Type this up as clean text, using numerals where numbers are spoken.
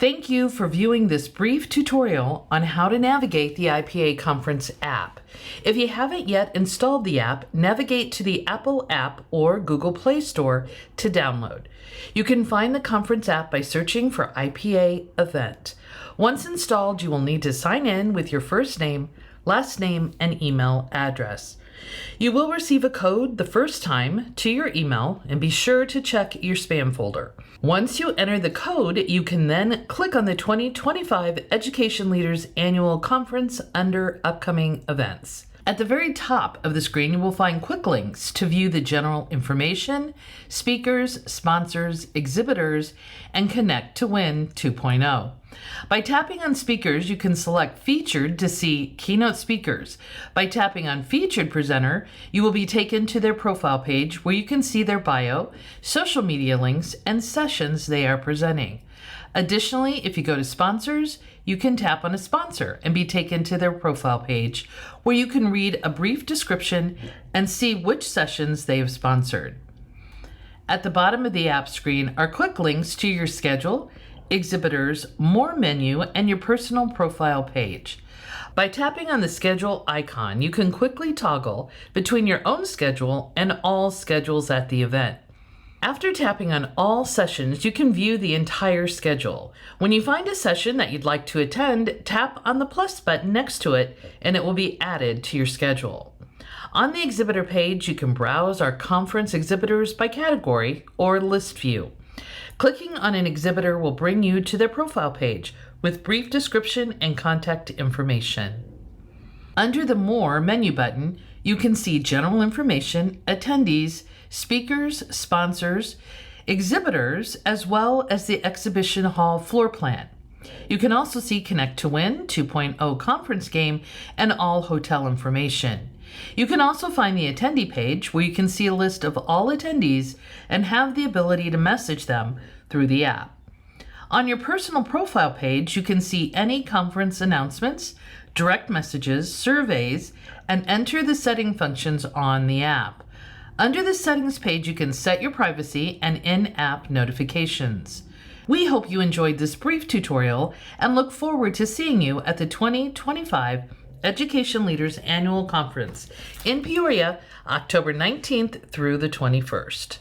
Thank you for viewing this brief tutorial on how to navigate the IPA Conference app. If you haven't yet installed the app, navigate to the Apple App or Google Play Store to download. You can find the conference app by searching for IPA Event. Once installed, you will need to sign in with your first name, last name, and email address. You will receive a code the first time to your email, and be sure to check your spam folder. Once you enter the code, you can then click on the 2025 Education Leaders Annual Conference under Upcoming Events. At the very top of the screen, you will find quick links to view the general information, speakers, sponsors, exhibitors, and Connect to Win 2.0. By tapping on speakers, you can select Featured to see keynote speakers. By tapping on Featured Presenter, you will be taken to their profile page where you can see their bio, social media links, and sessions they are presenting. Additionally, if you go to Sponsors, you can tap on a sponsor and be taken to their profile page where you can read a brief description and see which sessions they have sponsored. At the bottom of the app screen are quick links to your schedule, exhibitors, more menu, and your personal profile page. By tapping on the schedule icon, you can quickly toggle between your own schedule and all schedules at the event. After tapping on all sessions, you can view the entire schedule. When you find a session that you'd like to attend, tap on the plus button next to it and it will be added to your schedule. On the exhibitor page, you can browse our conference exhibitors by category or list view. Clicking on an exhibitor will bring you to their profile page with brief description and contact information. Under the More menu button, you can see general information, attendees, speakers, sponsors, exhibitors, as well as the exhibition hall floor plan. You can also see Connect to Win 2.0 conference game and all hotel information. You can also find the attendee page where you can see a list of all attendees and have the ability to message them through the app. On your personal profile page, you can see any conference announcements, direct messages, surveys, and enter the setting functions on the app. Under the settings page, you can set your privacy and in-app notifications. We hope you enjoyed this brief tutorial and look forward to seeing you at the 2025 Education Leaders Annual Conference in Peoria, October 19th through the 21st.